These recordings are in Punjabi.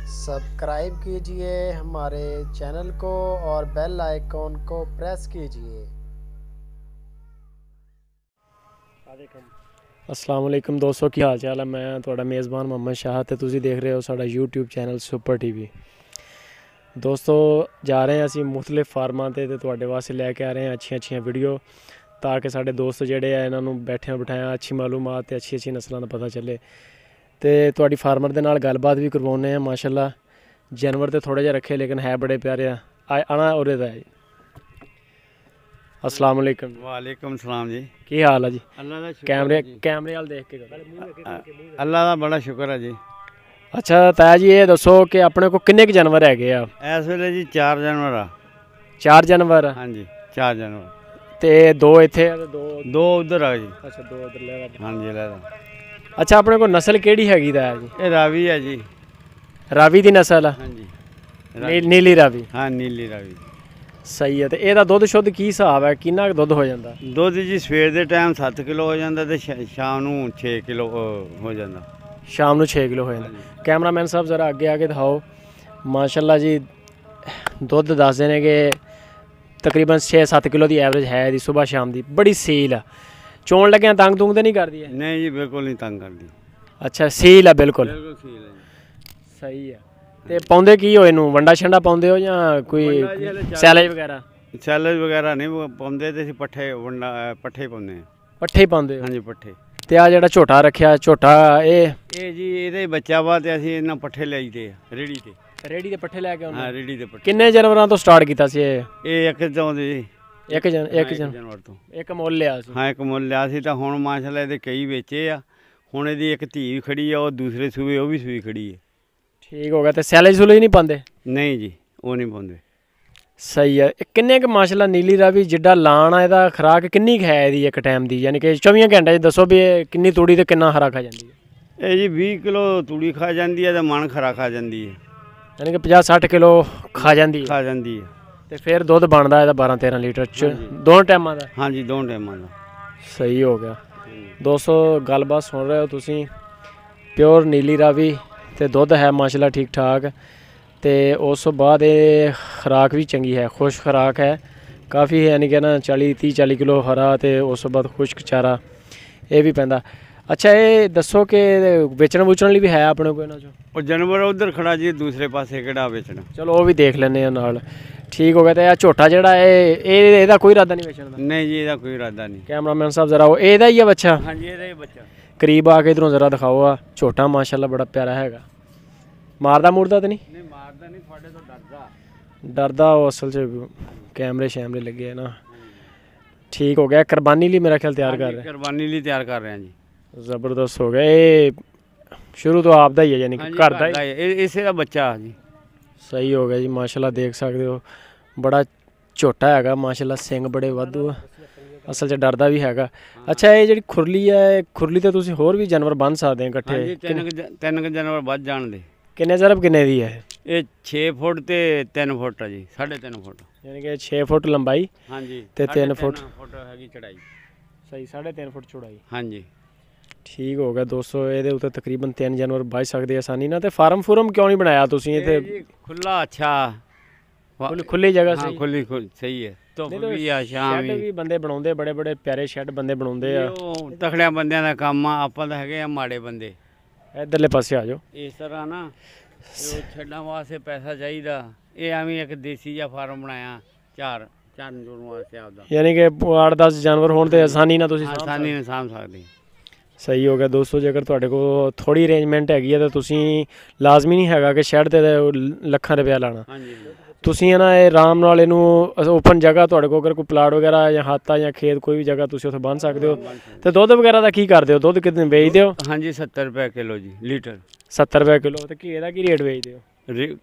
सब्सक्राइब कीजिए हमारे चैनल को और बेल आइकॉन को प्रेस कीजिए। अस्सलाम वालेकुम दोस्तों, की हाल चाल है। मैं थोड़ा मेज़बान मोहम्मद शाह ते तुसी देख रहे हो साडा यूट्यूब चैनल सुपर टीवी। दोस्तों जा रहे हैं असी मुख्तलिफ फार्मां ते तुहाडे वास्ते लैके आ रहे हैं अच्छी वीडियो, ताकि साडे दोस्त जिहड़े आ इन्हां नूं बैठिया बिठाया अच्छी मालूमात ते अच्छी नस्लों का पता चले। तो तुहाडी फार्मर दे नाल गलबात भी करवाने हैं। माशाल्लाह जानवर तो थोड़े जे रखे लेकिन है बड़े प्यारे आना और अस्सलाम वालेकुम। वालेकुम सलाम जी। की हाल है जी? अल्लाह दा कैमरे वाल देख के अल्लाह दा बड़ा शुक्र है जी। अच्छा ताया जी ये दसो कि अपने को किन्ने जानवर है इस वेले जी 4 जानवर आ। 4 जानवर? हाँ जी 4 जानवर ते 2 इत्थे दो उधर आ जी। अच्छा 2 उधर ले। हाँ जी ले। अच्छा अपने को नस्ल केड़ी हैगी ताया जी? ये रावी है जी। रावी दी नस्ल है? हाँ जी नीली रावी। हाँ नीली रावी सही है। तो ਇਹਦਾ ਦੁੱਧ ਸ਼ੁੱਧ ਕੀ ਹਿਸਾਬ ਹੈ? ਕਿੰਨਾ ਦੁੱਧ ਹੋ ਜਾਂਦਾ? ਦੁੱਧ ਜੀ ਸਵੇਰ ਦੇ ਟਾਈਮ 7 ਕਿਲੋ ਹੋ ਜਾਂਦਾ ਤੇ ਸ਼ਾਮ ਨੂੰ 6 ਕਿਲੋ ਹੋ ਜਾਂਦਾ। ਸ਼ਾਮ ਨੂੰ 6 ਕਿਲੋ ਹੋ ਜਾਂਦਾ। ਕੈਮਰਾਮੈਨ ਸਾਹਿਬ ਜ਼ਰਾ ਅੱਗੇ ਆ ਕੇ ਦਿਖਾਓ। ਮਾਸ਼ਾਅੱਲਾ ਜੀ ਦੁੱਧ ਦੱਸਦੇ ਨੇ ਕਿ ਤਕਰੀਬਨ 6-7 ਕਿਲੋ ਦੀ ਐਵਰੇਜ ਹੈ ਇਹਦੀ ਸਵੇਰ ਸ਼ਾਮ ਦੀ। ਬੜੀ ਸੀਲ ਆ। ਚੋਣ ਲੱਗਿਆ ਤੰਗ ਤੁੰਗ ਤੇ ਨਹੀਂ ਕਰਦੀ ਹੈ? ਨਹੀਂ ਜੀ ਬਿਲਕੁਲ ਨਹੀਂ ਤੰਗ ਕਰਦੀ। ਅੱਛਾ ਸੀਲ ਆ ਬਿਲਕੁਲ? ਬਿਲਕੁਲ ਸੀਲ ਹੈ। ਸਹੀ ਹੈ। ਤੇ ਪਾਉਂਦੇ ਕੀ ਹੋ ਇਹਨੂੰ? ਵੰਡਾ ਛੰਡਾ ਪਾਉਂਦੇ ਹੋ ਜਾਂ ਕੋਈ ਸੈਲੇਜ ਵਗੈਰਾ? ਸੈਲੇਜ ਵਗੈਰਾ ਨਹੀਂ ਪਾਉਂਦੇ ਤੇ ਅਸੀਂ ਪੱਠੇ ਪੱਠੇ ਪਾਉਂਦੇ ਹਾਂ। ਪੱਠੇ ਪਾਉਂਦੇ ਹੋ? ਹਾਂਜੀ ਪੱਠੇ। ਤੇ ਆ ਜਿਹੜਾ ਝੋਟਾ ਰੱਖਿਆ ਝੋਟਾ ਇਹ ਜੀ ਇਹਦੇ ਬੱਚਾ ਵਾ ਤੇ ਅਸੀਂ ਇਹਨਾਂ ਪੱਠੇ ਲਿਆਈਦੇ ਆ ਰੇੜੀ ਤੇ। ਰੇੜੀ ਦੇ ਪੱਠੇ ਲੈ ਕੇ ਆਉਂਦੇ? ਹਾਂ ਰੇੜੀ ਦੇ ਪੱਠੇ। ਕਿੰਨੇ ਜਾਨਵਰਾਂ ਤੋਂ ਸਟਾਰਟ ਕੀਤਾ ਸੀ ਇਹ? ਇੱਕ ਤੋਂ ਜੀ ਇੱਕ ਜਾਨਵਰ ਤੋਂ ਇੱਕ ਮੁੱਲ ਲਿਆ ਸੀ? ਹਾਂ ਇੱਕ ਮੁੱਲ ਲਿਆ ਸੀ ਤਾਂ ਹੁਣ ਮਾਸ਼ਾਅੱਲਾ ਇਹਦੇ ਕਈ ਵੇਚੇ ਆ। ਹੁਣ ਇਹਦੀ ਇੱਕ ਧੀ ਵੀ ਖੜੀ ਆ, ਉਹ ਦੂਸਰੇ ਸੂਏ ਉਹ ਵੀ ਸੂਈ ਖੜੀ ਹੈ। ਠੀਕ ਹੋ ਗਿਆ। ਤੇ ਸੈਲੇਜ ਸੁਲੇਜ ਨਹੀਂ ਪਾਉਂਦੇ? ਨਹੀਂ ਜੀ ਉਹ ਨਹੀਂ ਪਾਉਂਦੇ। ਸਹੀ ਹੈ। ਕਿੰਨੇ ਕੁ ਮਾਸ਼ਾਅੱਲਾ ਨੀਲੀ ਰਾਵੀ ਜਿੱਡਾ ਲਾਣ ਆ ਇਹਦਾ ਖੁਰਾਕ ਕਿੰਨੀ ਕੁ ਹੈ ਇਹਦੀ ਇੱਕ ਟਾਈਮ ਦੀ? ਯਾਨੀ ਕਿ 24 ਘੰਟੇ 'ਚ ਦੱਸੋ ਵੀ ਇਹ ਕਿੰਨੀ ਤੂੜੀ ਤੇ ਕਿੰਨਾ ਹਰਾ ਖਾ ਜਾਂਦੀ ਹੈ? ਇਹ ਜੀ 20 ਕਿਲੋ ਤੂੜੀ ਖਾ ਜਾਂਦੀ ਹੈ ਤੇ ਮਣ ਖਰਾ ਖਾ ਜਾਂਦੀ ਹੈ। ਯਾਨੀ ਕਿ 50-60 ਕਿਲੋ ਖਾ ਜਾਂਦੀ ਹੈ। ਤੇ ਫਿਰ ਦੁੱਧ ਬਣਦਾ ਇਹਦਾ 12-13 ਲੀਟਰ ਚ ਦੋਨੋਂ ਟਾਈਮਾਂ ਦਾ? ਹਾਂਜੀ ਦੋਨੋਂ ਟਾਈਮਾਂ ਦਾ। ਸਹੀ ਹੋ ਗਿਆ। ਦੋਸਤੋ ਗੱਲਬਾਤ ਸੁਣ ਰਹੇ ਹੋ ਤੁਸੀਂ। ਪਿਓਰ ਨੀਲੀ ਰਾਵੀ ਤੇ ਦੁੱਧ ਹੈ ਮਾਸ਼ਾਅੱਲਾ ਠੀਕ ਠਾਕ। ਤੇ ਉਸ ਤੋਂ ਬਾਅਦ ਇਹ ਖੁਰਾਕ ਵੀ ਚੰਗੀ ਹੈ, ਖੁਸ਼ਕ ਖੁਰਾਕ ਹੈ ਕਾਫੀ, ਯਾਨੀ ਕਿ ਨਾ 40-30-40 ਕਿਲੋ ਹਰਾ ਤੇ ਉਸ ਤੋਂ ਬਾਅਦ ਖੁਸ਼ਕ ਚਾਰਾ ਇਹ ਵੀ ਪੈਂਦਾ। ਅੱਛਾ ਇਹ ਦੱਸੋ ਕਿ ਵੇਚਣ ਵੂਚਣ ਲਈ ਵੀ ਹੈ ਆਪਣੇ ਕੋਲ ਇਹਨਾਂ 'ਚੋਂ? ਉਹ ਜਾਨਵਰ ਉਧਰ ਖੜਾ ਜੀ ਦੂਸਰੇ ਪਾਸੇ ਕਿਹੜਾ ਵੇਚਣਾ। ਚਲੋ ਉਹ ਵੀ ਦੇਖ ਲੈਂਦੇ ਆ ਨਾਲ। ਠੀਕ ਹੋ ਗਿਆ। ਤੇ ਇਹ ਝੋਟਾ ਜਿਹੜਾ ਇਹਦਾ ਕੋਈ ਇਰਾਦਾ ਨਹੀਂ ਵੇਚਣ ਦਾ? ਨਹੀਂ ਜੀ ਇਹਦਾ ਕੋਈ ਇਰਾਦਾ ਨਹੀਂ। ਕੈਮਰਾਮੈਨ ਸਾਹਿਬ ਜ਼ਰਾ ਉਹ ਇਹਦਾ ਹੀ ਆ ਬੱਚਾ? ਹਾਂਜੀ ਇਹਦਾ ਹੀ ਬੱਚਾ। ਕਰੀਬ ਆ ਕੇ ਇਧਰੋਂ ਜ਼ਰਾ ਦਿਖਾਓ। ਆ ਝੋਟਾ ਮਾਸ਼ਾਅੱਲਾ ਬੜਾ ਪਿਆਰਾ ਹੈਗਾ। ਮਾਰਦਾ ਮੁਰਦਾ ਤੇ ਨਹੀਂ? ਨਹੀਂ ਮਾਰਦਾ ਨਹੀਂ, ਤੁਹਾਡੇ ਤੋਂ ਡਰਦਾ ਉਹ ਅਸਲ 'ਚ ਕੈਮਰੇ ਸ਼ੈਮਰੇ ਲੱਗੇ ਨਾ। ਠੀਕ ਹੋ ਗਿਆ। ਕੁਰਬਾਨੀ ਲਈ ਮੇਰਾ ਖਿਆਲ ਤਿਆਰ ਕਰ ਰਹੇ? ਕੁਰਬਾਨੀ ਲਈ ਤਿਆਰ ਕਰ ਰਹੇ ਹਾਂ ਜੀ। ਜ਼ਬਰਦਸਤ ਹੋ ਗਿਆ। ਇਹ ਸ਼ੁਰੂ ਤੋਂ ਆਪ ਦਾ ਹੀ ਹੈ ਯਾਨੀ ਕਿ ਘਰ ਦਾ ਹੀ? ਇਸੇ ਦਾ ਬੱਚਾ ਜੀ। ਸਹੀ ਹੋ ਗਿਆ ਜੀ ਮਾਸ਼ਾਅੱਲਾ ਦੇਖ ਸਕਦੇ ਹੋ। ਬੜਾ ਝੋਟਾ ਹੈਗਾ ਮਾਸ਼ਾਅੱਲਾ, ਸਿੰਘ ਬੜੇ ਵਾਧੂ ਆ। ਅਸਲ 'ਚ ਡਰਦਾ ਵੀ ਹੈਗਾ। ਅੱਛਾ ਇਹ ਜਿਹੜੀ ਖੁਰਲੀ ਹੈ, ਖੁਰਲੀ ਤੇ ਤੁਸੀਂ ਹੋਰ ਵੀ ਜਾਨਵਰ ਬੰਨ੍ਹ ਸਕਦੇ ਹੋ ਇਕੱਠੇ? ਤਿੰਨ ਜਾਨਵਰ ਵੱਧ ਜਾਣਦੇ। ਕਿੰਨੇ ਜ਼ਰਬ ਕਿੰਨੇ ਦੀ ਹੈ ਇਹ? 6 ਫੁੱਟ ਤੇ 3 ਫੁੱਟ ਆ ਜੀ, 3.5 ਫੁੱਟ। ਯਾਨੀ ਕਿ 6 ਫੁੱਟ ਲੰਬਾਈ ਹਾਂਜੀ ਤੇ 3 ਫੁੱਟ ਹੈਗੀ ਚੜਾਈ। ਸਹੀ 3.5 ਫੁੱਟ ਚੌੜਾਈ। ਹਾਂਜੀ ਠੀਕ ਹੋ ਗਿਆ ਦੋਸਤੋ। ਇਹਦੇ ਉੱਤੇ ਤਕਰੀਬਨ 3 ਜਾਨਵਰ ਬਚ ਸਕਦੇ ਆਸਾਨੀ ਨਾਲ। ਤੇ ਫਾਰਮ ਫੂਰਮ ਕਿਉਂ ਨਹੀਂ ਬਣਾਇਆ ਤੁਸੀਂ ਇੱਥੇ? ਖੁੱਲਾ ਅੱਛਾ ਖੁੱਲੀ ਜਗ੍ਹਾ ਸਹੀ? ਖੁੱਲੀ ਸਹੀ ਹੈ। ਧੁੱਪ ਵੀ ਆ ਸ਼ਾਮ ਵੀ ਬੰਦੇ ਬਣਾਉਂਦੇ, ਬੜੇ ਬੜੇ ਪਿਆਰੇ ਸ਼ੈੱਡ ਬੰਦੇ ਬਣਾਉਂਦੇ ਆ। ਉਹ ਤਕੜਿਆਂ ਬੰਦਿਆਂ ਦਾ ਕੰਮ ਆ, ਆਪਾਂ ਤਾਂ ਹੈਗੇ ਆ ਮਾੜੇ ਬੰਦੇ। ਇੱਧਰਲੇ ਪਾਸੇ ਆ ਜਾਓ। ਇਸ ਤਰ੍ਹਾਂ ਨਾ ਉਹ ਛੱਡਣ ਵਾਸਤੇ ਪੈਸਾ ਚਾਹੀਦਾ। ਇਹ ਐਵੇਂ ਇੱਕ ਦੇਸੀ ਜਿਹਾ ਫਾਰਮ ਬਣਾਇਆ ਚਾਰ ਜੋੜਨ ਵਾਸਤੇ ਆਪਦਾ। ਯਾਨੀ ਕਿ 8-10 ਜਾਨਵਰ ਹੋਣ ਤੇ ਆਸਾਨੀ ਨਾਲ ਤੁਸੀਂ ਆਸਾਨੀ ਨਾਲ ਸਾਂਭ ਸਕਦੇ। ਸਹੀ ਹੋ ਗਿਆ ਦੋਸਤੋ। ਜੇਕਰ ਤੁਹਾਡੇ ਕੋਲ ਥੋੜੀ ਅਰੇਂਜਮੈਂਟ ਹੈਗੀ ਹੈ ਤਾਂ ਤੁਸੀਂ ਲਾਜ਼ਮੀ ਨਹੀਂ ਹੈਗਾ ਕਿ ਸ਼ੈੱਡ ਤੇ ਲੱਖਾਂ ਰੁਪਇਆ ਲਾਣਾ। ਤੁਸੀਂ ਨਾ ਇਹ ਆਰਾਮ ਨਾਲ ਇਹਨੂੰ ਓਪਨ ਜਗ੍ਹਾ ਤੁਹਾਡੇ ਕੋਲ ਅਗਰ ਕੋਈ ਪਲਾਟ ਵਗੈਰਾ ਜਾਂ ਹਾਤਾ ਜਾਂ ਖੇਤ ਕੋਈ ਵੀ ਜਗ੍ਹਾ ਤੁਸੀਂ ਉੱਥੇ ਬੰਨ੍ਹ ਸਕਦੇ ਹੋ। ਤੇ ਦੁੱਧ ਵਗੈਰਾ ਦਾ ਕੀ ਕਰਦੇ ਹੋ? ਦੁੱਧ ਕਿੰਨੇ ਵੇਚਦੇ ਹੋ? ਹਾਂਜੀ 70 ਰੁਪਏ ਕਿਲੋ ਜੀ ਲੀਟਰ। 70 ਰੁਪਏ ਕਿਲੋ। ਤੇ ਘੇ ਦਾ ਕੀ ਰੇਟ ਵੇਚਦੇ ਹੋ?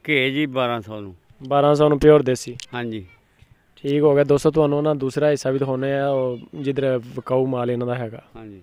ਘੇ ਜੀ 1200 ਨੂੰ। 1200 ਨੂੰ ਪਿਓਰ ਦੇਸੀ? ਹਾਂਜੀ ਠੀਕ ਹੋ ਗਿਆ ਦੋਸਤੋ। ਤੁਹਾਨੂੰ ਨਾ ਦੂਸਰਾ ਹਿੱਸਾ ਵੀ ਦਿਖਾਉਂਦੇ ਆ ਜਿੱਧਰ ਵਿਕਾਊ ਮਾਲ ਇਹਨਾਂ ਦਾ ਹੈਗਾ। ਹਾਂਜੀ।